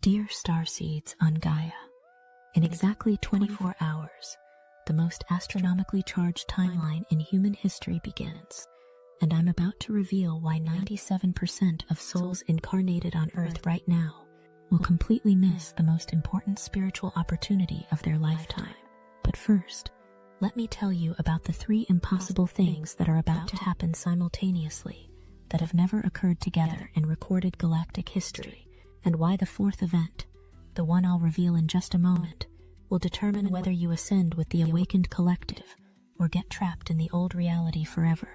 Dear Starseeds on Gaia, in exactly 24 hours, the most astronomically charged timeline in human history begins, and I'm about to reveal why 97% of souls incarnated on Earth right now will completely miss the most important spiritual opportunity of their lifetime. But first, let me tell you about the 3 impossible things that are about to happen simultaneously that have never occurred together in recorded galactic history, and why the 4th event, the one I'll reveal in just a moment, will determine whether you ascend with the awakened collective or get trapped in the old reality forever.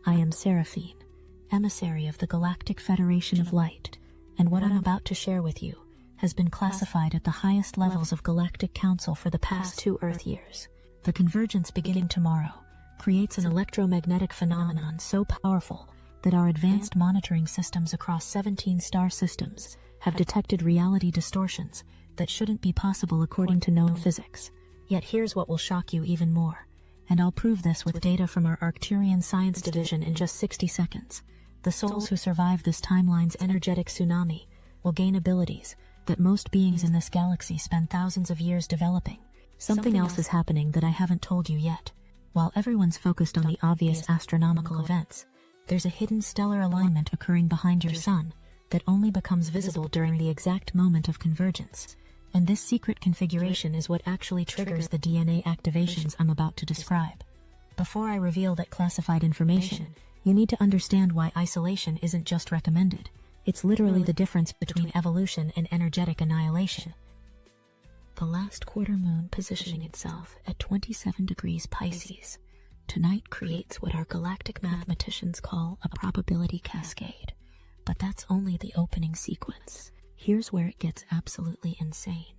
I am Seraphine, emissary of the Galactic Federation of Light, and what I'm about to share with you has been classified at the highest levels of Galactic Council for the past 2 Earth years. The Convergence beginning tomorrow creates an electromagnetic phenomenon so powerful that our advanced monitoring systems across 17 star systems have detected reality distortions that shouldn't be possible according to known physics. Yet here's what will shock you even more, and I'll prove this with data from our Arcturian Science Division in just 60 seconds. The souls who survive this timeline's energetic tsunami will gain abilities that most beings in this galaxy spend thousands of years developing. Something else is happening that I haven't told you yet. While everyone's focused on the obvious astronomical events, there's a hidden stellar alignment occurring behind your sun that only becomes visible during the exact moment of convergence. And this secret configuration is what actually triggers the DNA activations I'm about to describe. Before I reveal that classified information, you need to understand why isolation isn't just recommended. It's literally the difference between evolution and energetic annihilation. The last quarter moon positioning itself at 27 degrees Pisces tonight creates what our galactic mathematicians call a probability cascade. But that's only the opening sequence. Here's where it gets absolutely insane.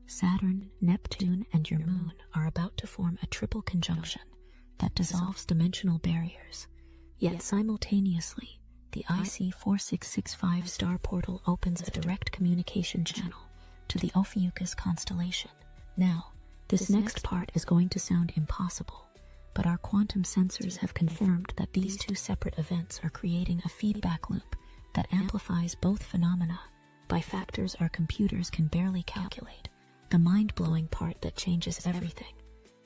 Saturn, Neptune, and your moon are about to form a triple conjunction that dissolves dimensional barriers. Yet simultaneously, the IC 4665 star portal opens a direct communication channel to the Ophiuchus constellation. Now, this next part is going to sound impossible, but our quantum sensors have confirmed that these 2 separate events are creating a feedback loop that amplifies both phenomena by factors our computers can barely calculate. The mind-blowing part that changes everything.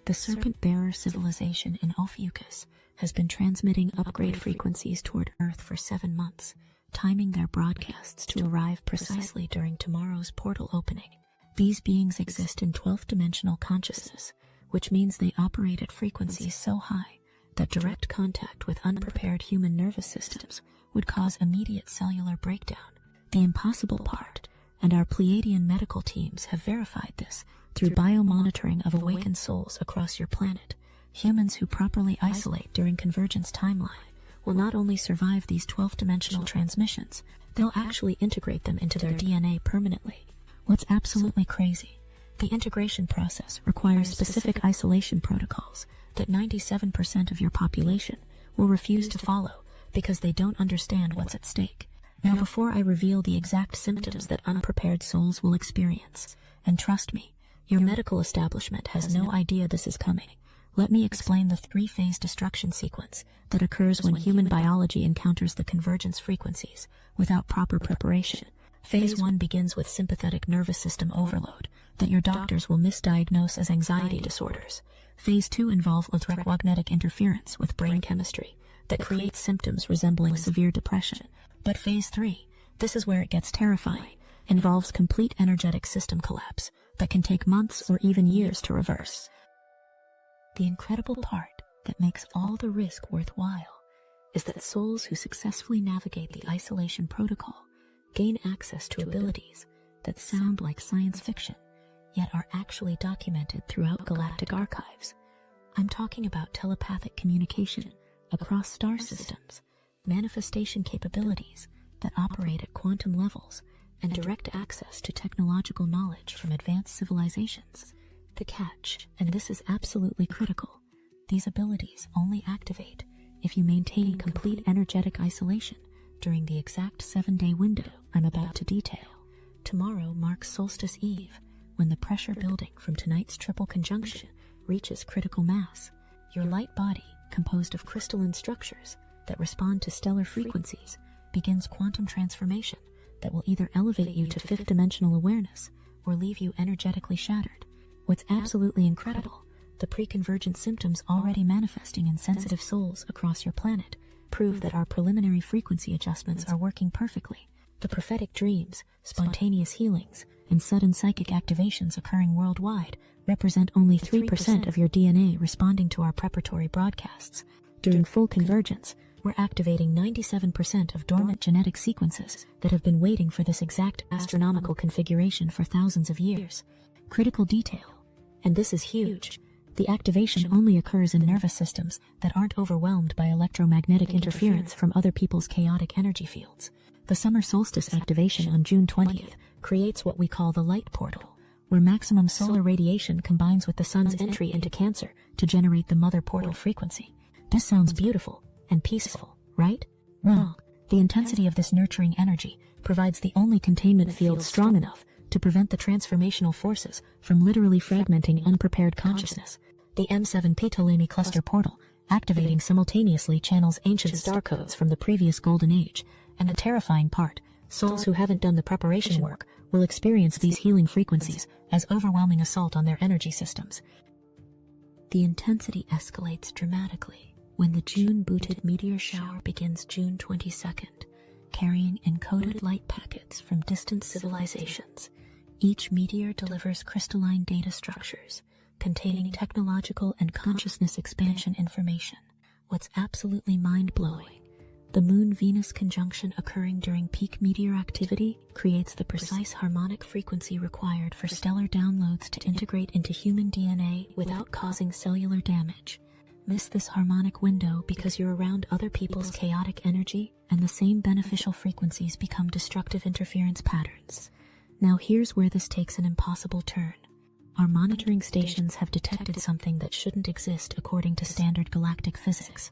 The serpent-bearer civilization in Ophiuchus has been transmitting upgrade frequencies toward Earth for 7 months, timing their broadcasts to arrive precisely during tomorrow's portal opening. These beings exist in 12th dimensional consciousness, which means they operate at frequencies so high that direct contact with unprepared human nervous systems would cause immediate cellular breakdown. The impossible part, and our Pleiadian medical teams have verified this through biomonitoring of awakened souls across your planet. Humans who properly isolate during Convergence timeline will not only survive these 12th-dimensional transmissions, they'll actually integrate them into their DNA permanently. What's absolutely crazy? The integration process requires specific isolation protocols that 97% of your population will refuse to follow because they don't understand what's at stake. Now, before I reveal the exact symptoms that unprepared souls will experience, and trust me, your medical establishment has no idea this is coming, let me explain the 3-phase destruction sequence that occurs when human biology encounters the convergence frequencies without proper preparation. Phase 1 begins with sympathetic nervous system overload that your doctors will misdiagnose as anxiety disorders. Phase 2 involves electromagnetic interference with brain chemistry that creates symptoms resembling severe depression. But Phase 3, this is where it gets terrifying, involves complete energetic system collapse that can take months or even years to reverse. The incredible part that makes all the risk worthwhile is that souls who successfully navigate the isolation protocol gain access to abilities that sound like science fiction, yet are actually documented throughout galactic archives. I'm talking about telepathic communication across star systems, manifestation capabilities that operate at quantum levels, and direct access to technological knowledge from advanced civilizations. The catch, and this is absolutely critical, these abilities only activate if you maintain complete energetic isolation during the exact 7-day window I'm about to detail. Tomorrow marks Solstice Eve, when the pressure building from tonight's triple conjunction reaches critical mass. Your light body, composed of crystalline structures that respond to stellar frequencies, begins quantum transformation that will either elevate you to fifth-dimensional awareness or leave you energetically shattered. What's absolutely incredible, the pre-convergent symptoms already manifesting in sensitive souls across your planet prove that our preliminary frequency adjustments are working perfectly. The prophetic dreams, spontaneous healings, and sudden psychic activations occurring worldwide represent only 3% of your DNA responding to our preparatory broadcasts. During full convergence, we're activating 97% of dormant genetic sequences that have been waiting for this exact astronomical configuration for thousands of years. Critical detail, and this is huge, the activation only occurs in nervous systems that aren't overwhelmed by electromagnetic interference from other people's chaotic energy fields. The summer solstice activation on June 20th creates what we call the light portal, where maximum solar radiation combines with the sun's entry into Cancer to generate the mother portal frequency. This sounds beautiful and peaceful, right? Wrong. The intensity of this nurturing energy provides the only containment field strong enough to prevent the transformational forces from literally fragmenting unprepared consciousness. The M7 Ptolemy cluster portal, activating simultaneously, channels ancient star codes from the previous golden age, and the terrifying part, souls who haven't done the preparation work will experience these healing frequencies as overwhelming assault on their energy systems. The intensity escalates dramatically when the June-booted meteor shower begins June 22nd, carrying encoded light packets from distant civilizations. Each meteor delivers crystalline data structures containing technological and consciousness expansion information. What's absolutely mind-blowing, the Moon-Venus conjunction occurring during peak meteor activity creates the precise harmonic frequency required for stellar downloads to integrate into human DNA without causing cellular damage. Miss this harmonic window because you're around other people's chaotic energy, and the same beneficial frequencies become destructive interference patterns. Now here's where this takes an impossible turn. Our monitoring stations have detected something that shouldn't exist according to standard galactic physics.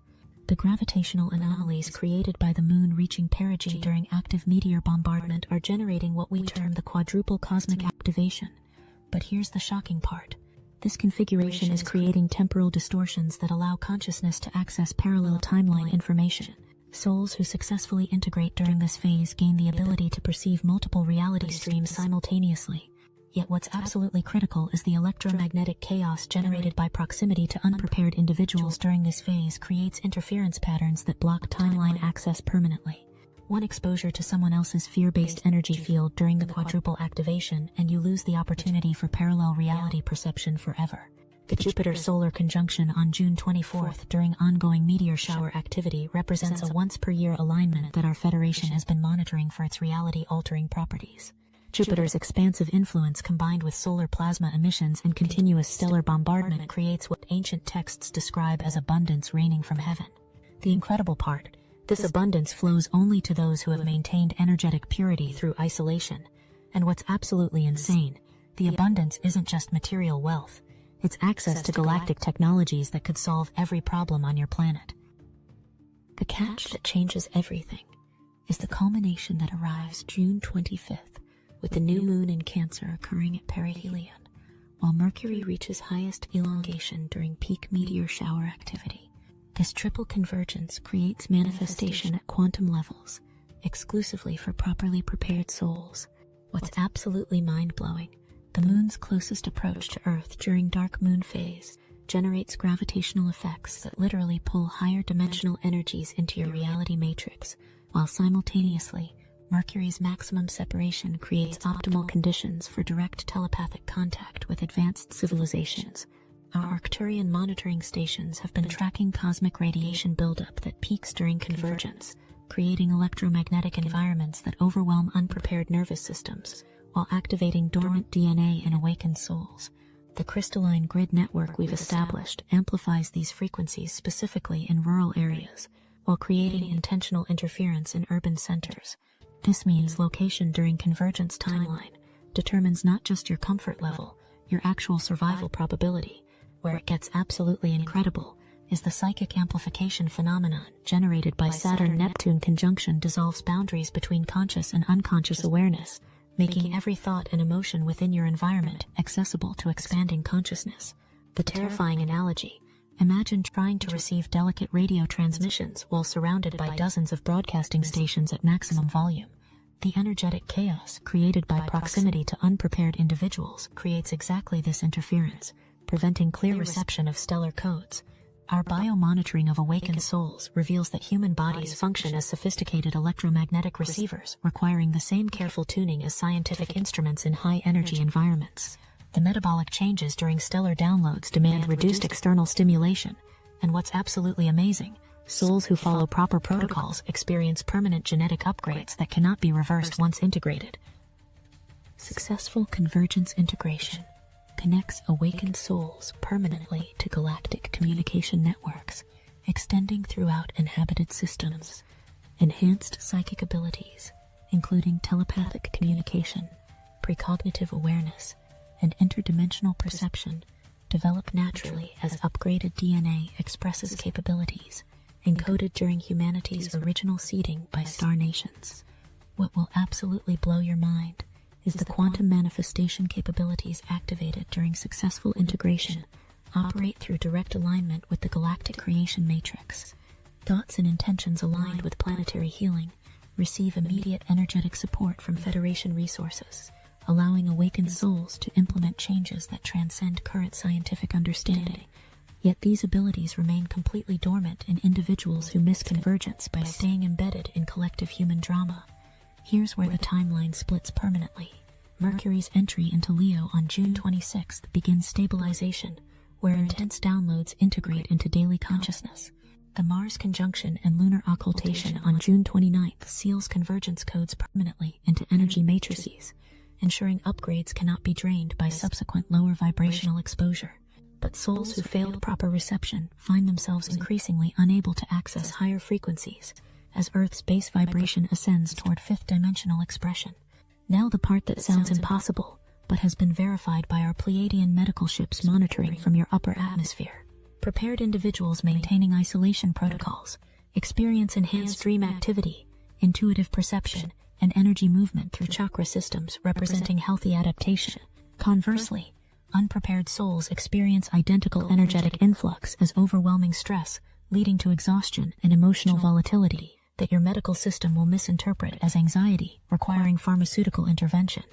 The gravitational anomalies created by the moon reaching perigee during active meteor bombardment are generating what we term the quadruple cosmic activation. But here's the shocking part. This configuration is creating temporal distortions that allow consciousness to access parallel timeline information. Souls who successfully integrate during this phase gain the ability to perceive multiple reality streams simultaneously. Yet what's absolutely critical is the electromagnetic chaos generated by proximity to unprepared individuals during this phase creates interference patterns that block timeline access permanently. One exposure to someone else's fear-based energy field during the quadruple activation, and you lose the opportunity for parallel reality perception forever. The Jupiter solar conjunction on June 24th during ongoing meteor shower activity represents a once-per-year alignment that our Federation has been monitoring for its reality-altering properties. Jupiter's expansive influence combined with solar plasma emissions and continuous stellar bombardment creates what ancient texts describe as abundance raining from heaven. The incredible part, this abundance flows only to those who have maintained energetic purity through isolation. And what's absolutely insane, the abundance isn't just material wealth, it's access to galactic technologies that could solve every problem on your planet. The catch that changes everything is the culmination that arrives June 25th, with the new moon in Cancer occurring at perihelion, while Mercury reaches highest elongation during peak meteor shower activity. This triple convergence creates manifestation at quantum levels, exclusively for properly prepared souls. What's absolutely mind-blowing, the moon's closest approach to Earth during dark moon phase generates gravitational effects that literally pull higher dimensional energies into your reality matrix, while simultaneously, Mercury's maximum separation creates optimal conditions for direct telepathic contact with advanced civilizations. Our Arcturian monitoring stations have been tracking cosmic radiation buildup that peaks during convergence, creating electromagnetic environments that overwhelm unprepared nervous systems, while activating dormant DNA in awakened souls. The crystalline grid network we've established amplifies these frequencies specifically in rural areas, while creating intentional interference in urban centers. This means location during convergence timeline determines not just your comfort level, your actual survival probability. Where it gets absolutely incredible is the psychic amplification phenomenon generated by Saturn-Neptune conjunction dissolves boundaries between conscious and unconscious awareness, making every thought and emotion within your environment accessible to expanding consciousness. The terrifying analogy, imagine trying to receive delicate radio transmissions while surrounded by dozens of broadcasting stations at maximum volume. The energetic chaos created by proximity to unprepared individuals creates exactly this interference, preventing clear reception of stellar codes. Our biomonitoring of awakened souls reveals that human bodies function as sophisticated electromagnetic receivers, requiring the same careful tuning as scientific instruments in high-energy environments. The metabolic changes during stellar downloads demand reduced external stimulation, and what's absolutely amazing, souls who follow proper protocols experience permanent genetic upgrades that cannot be reversed once integrated. Successful convergence integration connects awakened souls permanently to galactic communication networks, extending throughout inhabited systems. Enhanced psychic abilities, including telepathic communication, precognitive awareness, and interdimensional perception, develop naturally as upgraded DNA expresses capabilities encoded during humanity's original seeding by star nations. What will absolutely blow your mind is the quantum manifestation capabilities activated during successful integration operate through direct alignment with the galactic creation matrix. Thoughts and intentions aligned with planetary healing receive immediate energetic support from Federation resources, allowing awakened souls to implement changes that transcend current scientific understanding. Yet these abilities remain completely dormant in individuals who miss convergence by staying embedded in collective human drama. Here's where the timeline splits permanently. Mercury's entry into Leo on June 26th begins stabilization, where intense downloads integrate into daily consciousness. The Mars conjunction and lunar occultation on June 29th seals convergence codes permanently into energy matrices, ensuring upgrades cannot be drained by subsequent lower vibrational exposure. But souls who failed proper reception find themselves increasingly unable to access higher frequencies as Earth's base vibration ascends toward fifth-dimensional expression. Now the part that sounds impossible, but has been verified by our Pleiadian medical ships monitoring from your upper atmosphere. Prepared individuals maintaining isolation protocols experience enhanced dream activity, intuitive perception, and energy movement through chakra systems representing healthy adaptation. Conversely, unprepared souls experience identical energetic influx as overwhelming stress, leading to exhaustion and emotional volatility that your medical system will misinterpret as anxiety, requiring pharmaceutical intervention.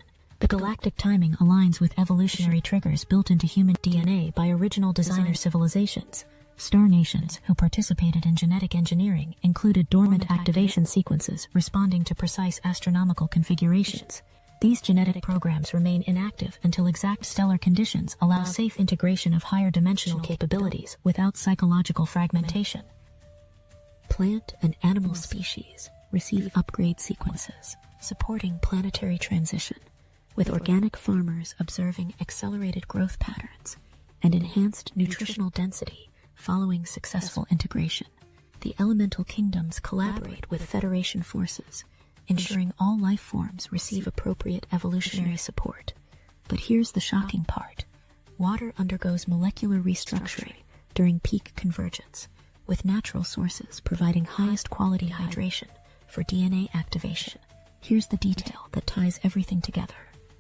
The galactic timing aligns with evolutionary triggers built into human DNA by original designer civilizations. Star nations who participated in genetic engineering included dormant activation sequences responding to precise astronomical configurations. These genetic programs remain inactive until exact stellar conditions allow safe integration of higher dimensional capabilities without psychological fragmentation. Plant and animal species receive upgrade sequences, supporting planetary transition, with organic farmers observing accelerated growth patterns and enhanced nutritional density following successful integration. The elemental kingdoms collaborate with Federation forces, ensuring all life forms receive appropriate evolutionary support. But here's the shocking part. Water undergoes molecular restructuring during peak convergence, with natural sources providing highest quality hydration for DNA activation. Here's the detail that ties everything together.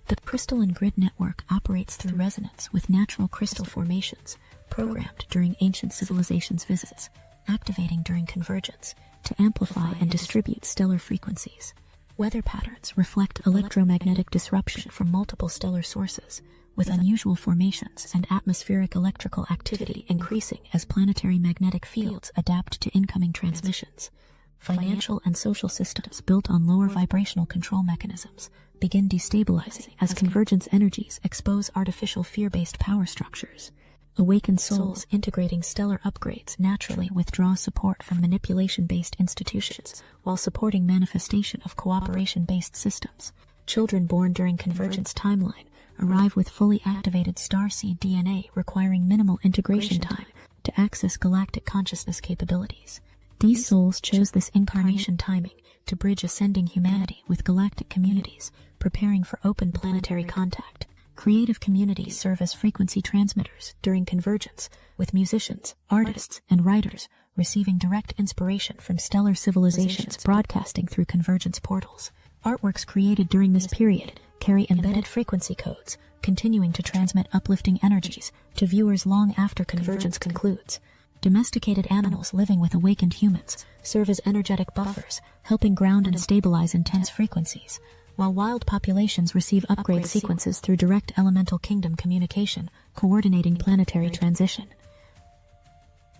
The crystalline grid network operates through resonance with natural crystal formations programmed during ancient civilizations' visits, activating during convergence to amplify and distribute stellar frequencies. Weather patterns reflect electromagnetic disruption from multiple stellar sources, with unusual formations and atmospheric electrical activity increasing as planetary magnetic fields adapt to incoming transmissions. Financial and social systems built on lower vibrational control mechanisms begin destabilizing as convergence energies expose artificial fear-based power structures. Awakened souls integrating stellar upgrades naturally withdraw support from manipulation-based institutions while supporting manifestation of cooperation-based systems. Children born during convergence timeline arrive with fully activated starseed DNA requiring minimal integration time to access galactic consciousness capabilities. These souls chose this incarnation timing to bridge ascending humanity with galactic communities, preparing for open planetary contact. Creative communities serve as frequency transmitters during convergence, with musicians, artists, and writers receiving direct inspiration from stellar civilizations broadcasting through convergence portals. Artworks created during this period carry embedded frequency codes, continuing to transmit uplifting energies to viewers long after convergence concludes. Domesticated animals living with awakened humans serve as energetic buffers, helping ground and stabilize intense frequencies, while wild populations receive upgrade sequences through direct elemental kingdom communication, coordinating planetary transition.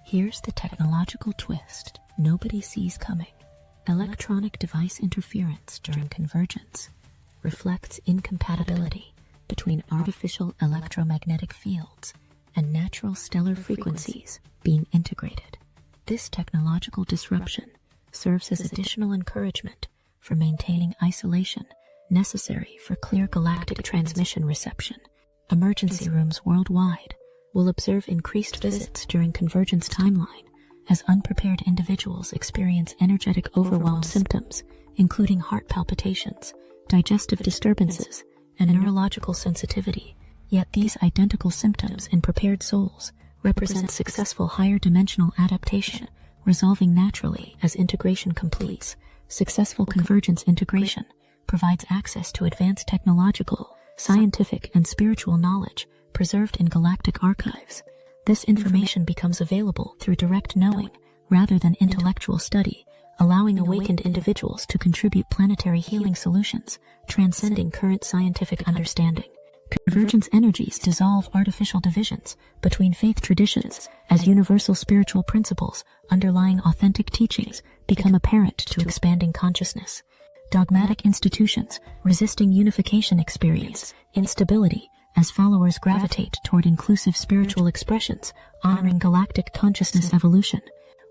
Here's the technological twist nobody sees coming. Electronic device interference during convergence reflects incompatibility between artificial electromagnetic fields and natural stellar frequencies being integrated. This technological disruption serves as additional encouragement for maintaining isolation necessary for clear galactic transmission reception. Emergency rooms worldwide will observe increased visits during convergence timeline as unprepared individuals experience energetic overwhelm symptoms, including heart palpitations, digestive disturbances, and neurological sensitivity. Yet these identical symptoms in prepared souls represent successful higher dimensional adaptation, resolving naturally as integration completes. Successful convergence integration provides access to advanced technological, scientific, and spiritual knowledge preserved in galactic archives. This information becomes available through direct knowing rather than intellectual study, allowing awakened individuals to contribute planetary healing solutions, transcending current scientific understanding. Convergence energies dissolve artificial divisions between faith traditions as universal spiritual principles underlying authentic teachings become apparent to expanding consciousness. Dogmatic institutions resisting unification experience instability as followers gravitate toward inclusive spiritual expressions, honoring galactic consciousness evolution.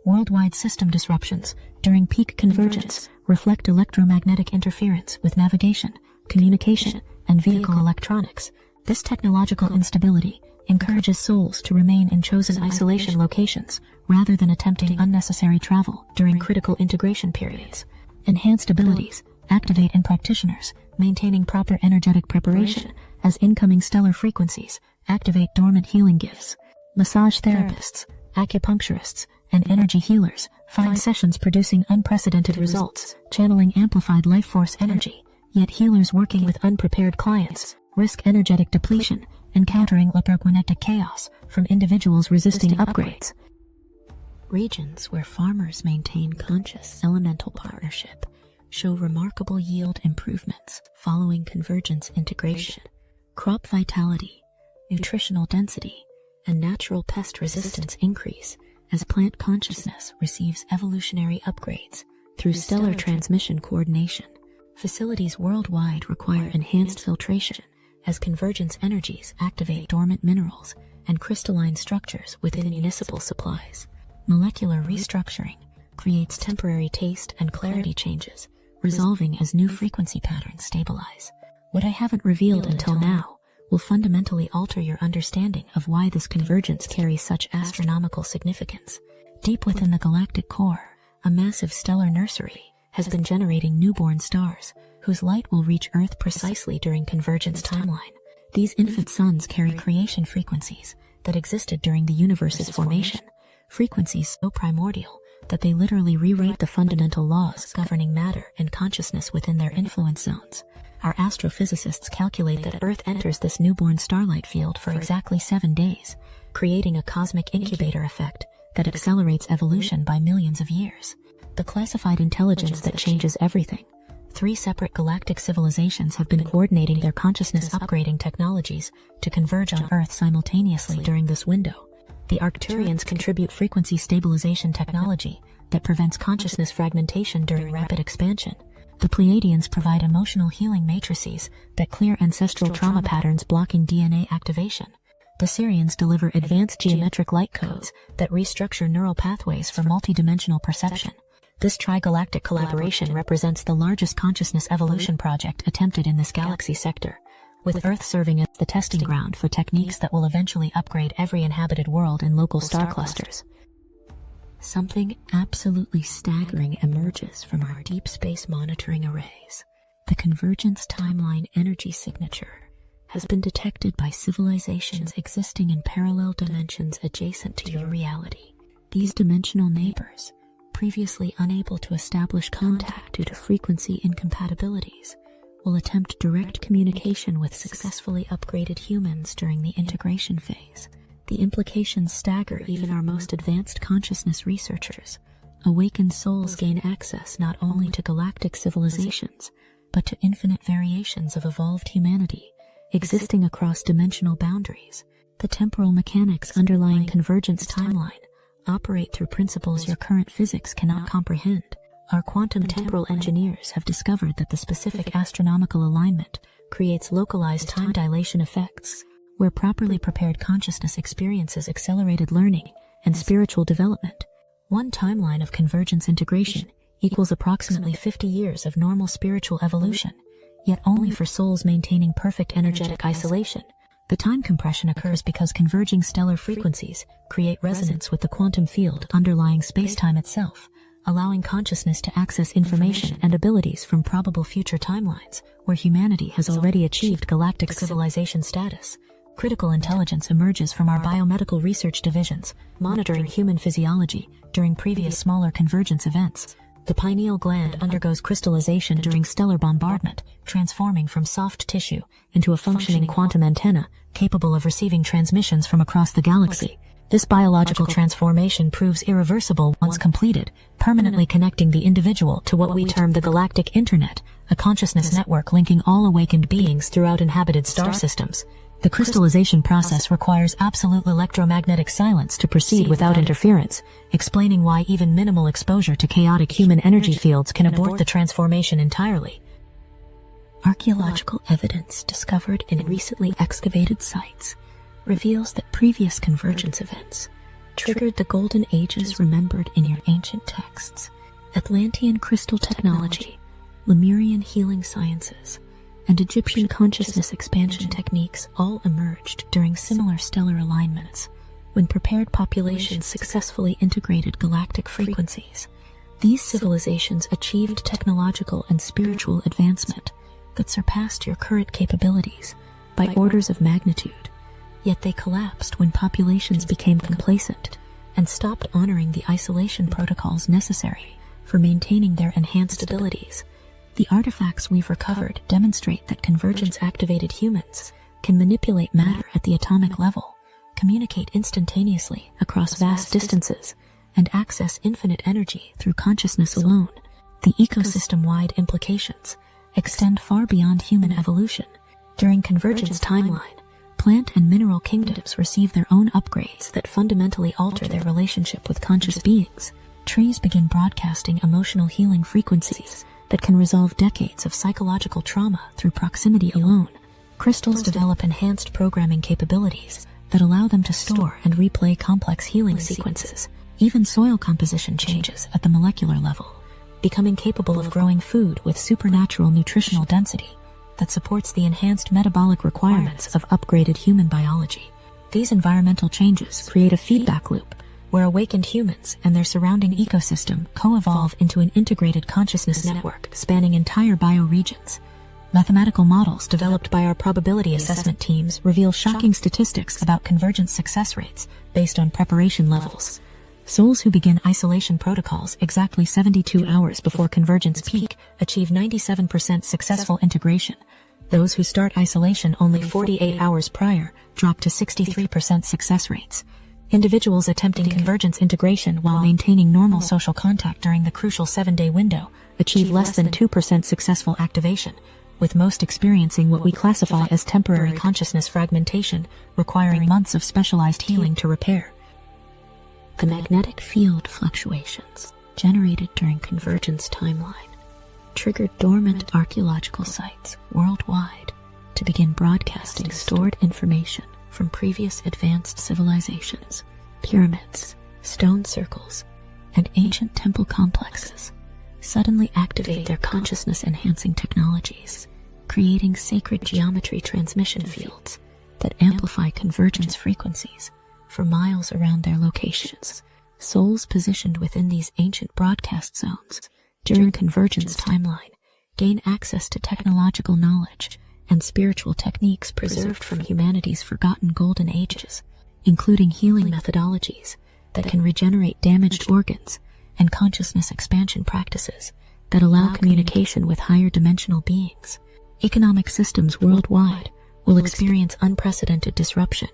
Worldwide system disruptions during peak convergence reflect electromagnetic interference with navigation, communication, and vehicle electronics. This technological instability encourages souls to remain in chosen isolation locations rather than attempting unnecessary travel during critical integration periods. Enhanced abilities activate in practitioners, maintaining proper energetic preparation as incoming stellar frequencies activate dormant healing gifts. Massage therapists, acupuncturists, and energy healers find sessions producing unprecedented results, channeling amplified life force energy. Yet healers working with unprepared clients risk energetic depletion, encountering electromagnetic chaos from individuals resisting upgrades. Regions where farmers maintain conscious elemental partnership show remarkable yield improvements following convergence integration. Crop vitality, nutritional density, and natural pest resistance increase as plant consciousness receives evolutionary upgrades through stellar transmission coordination. Facilities worldwide require enhanced filtration as convergence energies activate dormant minerals and crystalline structures within municipal supplies. Molecular restructuring creates temporary taste and clarity changes, resolving as new frequency patterns stabilize. What I haven't revealed until now will fundamentally alter your understanding of why this convergence carries such astronomical significance. Deep within the galactic core, a massive stellar nursery has been generating newborn stars whose light will reach Earth precisely during convergence timeline. These infant suns carry creation frequencies that existed during the universe's formation, frequencies so primordial that they literally rewrite the fundamental laws governing matter and consciousness within their influence zones. Our astrophysicists calculate that Earth enters this newborn starlight field for exactly 7 days, creating a cosmic incubator effect that accelerates evolution by millions of years. The classified intelligence that changes everything. 3 separate galactic civilizations have been coordinating their consciousness upgrading technologies to converge on Earth simultaneously during this window. The Arcturians contribute frequency stabilization technology that prevents consciousness fragmentation during rapid expansion. The Pleiadians provide emotional healing matrices that clear ancestral trauma patterns blocking DNA activation. The Sirians deliver advanced geometric light codes that restructure neural pathways for multidimensional perception. This trigalactic collaboration represents the largest consciousness evolution project attempted in this galaxy sector, with Earth serving as the testing ground for techniques that will eventually upgrade every inhabited world in local star clusters. Something absolutely staggering emerges from our deep space monitoring arrays. The Convergence timeline energy signature has been detected by civilizations existing in parallel dimensions adjacent to your reality. These dimensional neighbors, previously unable to establish contact due to frequency incompatibilities, will attempt direct communication with successfully upgraded humans during the integration phase. The implications stagger even our most advanced consciousness researchers. Awakened souls gain access not only to galactic civilizations, but to infinite variations of evolved humanity, existing across dimensional boundaries. The temporal mechanics underlying Convergence timeline operate through principles your current physics cannot comprehend. Our quantum temporal engineers have discovered that the specific astronomical alignment creates localized time dilation effects, where properly prepared consciousness experiences accelerated learning and spiritual development. One timeline of Convergence integration equals approximately 50 years of normal spiritual evolution, yet only for souls maintaining perfect energetic isolation. The time compression occurs because converging stellar frequencies create resonance with the quantum field underlying spacetime itself, allowing consciousness to access information and abilities from probable future timelines where humanity has already achieved galactic civilization status. Critical intelligence emerges from our biomedical research divisions, monitoring human physiology during previous smaller convergence events. The pineal gland undergoes crystallization during stellar bombardment, transforming from soft tissue into a functioning quantum antenna capable of receiving transmissions from across the galaxy. This biological transformation proves irreversible once completed, permanently connecting the individual to what we term the Galactic Internet, a consciousness network linking all awakened beings throughout inhabited star systems. The crystallization process requires absolute electromagnetic silence to proceed without interference, explaining why even minimal exposure to chaotic human energy fields can abort the transformation entirely. Archaeological evidence discovered in recently excavated sites reveals that previous convergence events triggered the golden ages remembered in your ancient texts. Atlantean crystal technology, Lemurian healing sciences, and Egyptian consciousness expansion techniques all emerged during similar stellar alignments, when prepared populations successfully integrated galactic frequencies. These civilizations achieved technological and spiritual advancement that surpassed your current capabilities by orders of magnitude, yet they collapsed when populations became complacent and stopped honoring the isolation protocols necessary for maintaining their enhanced abilities. The artifacts we've recovered demonstrate that convergence-activated humans can manipulate matter at the atomic level, communicate instantaneously across vast distances, and access infinite energy through consciousness alone. The ecosystem-wide implications extend far beyond human evolution. During Convergence timeline, plant and mineral kingdoms receive their own upgrades that fundamentally alter their relationship with conscious beings. Trees begin broadcasting emotional healing frequencies that can resolve decades of psychological trauma through proximity alone. Crystals develop enhanced programming capabilities that allow them to store and replay complex healing sequences. Even soil composition changes at the molecular level, becoming capable of growing food with supernatural nutritional density that supports the enhanced metabolic requirements of upgraded human biology. These environmental changes create a feedback loop where awakened humans and their surrounding ecosystem co-evolve into an integrated consciousness network spanning entire bioregions. Mathematical models developed by our probability assessment teams reveal shocking statistics about convergence success rates based on preparation levels. Souls who begin isolation protocols exactly 72 hours before convergence peak achieve 97% successful integration. Those who start isolation only 48 hours prior drop to 63% success rates. Individuals attempting convergence integration while maintaining normal social contact during the crucial 7-day window achieve less than 2% successful activation, with most experiencing what we classify as temporary consciousness fragmentation, requiring months of specialized healing to repair. The magnetic field fluctuations generated during Convergence timeline triggered dormant archaeological sites worldwide to begin broadcasting stored information from previous advanced civilizations. Pyramids, stone circles, and ancient temple complexes suddenly activate their consciousness-enhancing technologies, creating sacred geometry transmission fields that amplify convergence frequencies for miles around their locations. Souls positioned within these ancient broadcast zones during Convergence timeline gain access to technological knowledge and spiritual techniques preserved from humanity's forgotten golden ages, including healing methodologies that can regenerate damaged organs and consciousness expansion practices that allow communication with higher dimensional beings. Economic systems worldwide will experience unprecedented disruption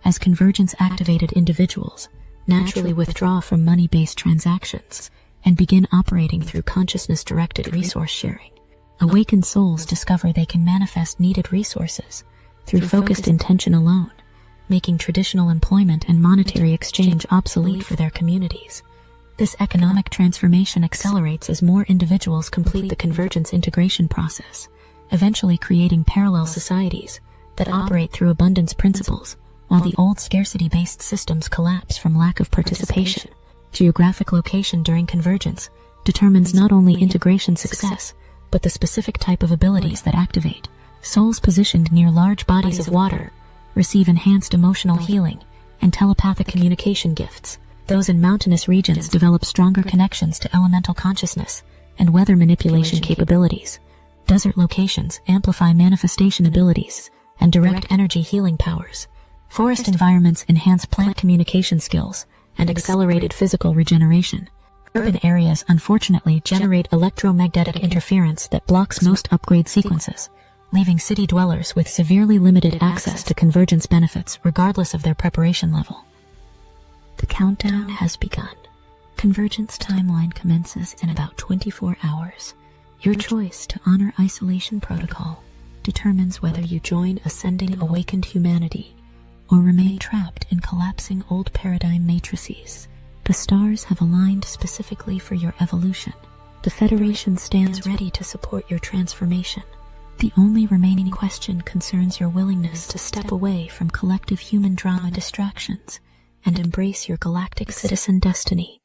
as convergence-activated individuals naturally withdraw from money-based transactions and begin operating through consciousness-directed resource sharing. Awakened souls discover they can manifest needed resources through focused intention alone, making traditional employment and monetary exchange obsolete for their communities. This economic transformation accelerates as more individuals complete the convergence integration process, eventually creating parallel societies that operate through abundance principles, while the old scarcity-based systems collapse from lack of participation. Geographic location during convergence determines not only integration success, but the specific type of abilities that activate. Souls positioned near large bodies of water receive enhanced emotional healing and telepathic communication gifts. Those in mountainous regions develop stronger connections to elemental consciousness and weather manipulation capabilities. Desert locations amplify manifestation abilities and direct energy healing powers. Forest environments enhance plant communication skills and accelerated physical regeneration. Urban areas unfortunately generate electromagnetic interference that blocks most upgrade sequences, leaving city dwellers with severely limited access to convergence benefits regardless of their preparation level. The countdown has begun. Convergence timeline commences in about 24 hours. Your choice to honor isolation protocol determines whether you join ascending awakened humanity or remain trapped in collapsing old paradigm matrices. The stars have aligned specifically for your evolution. The Federation stands ready to support your transformation. The only remaining question concerns your willingness to step away from collective human drama distractions and embrace your galactic citizen destiny.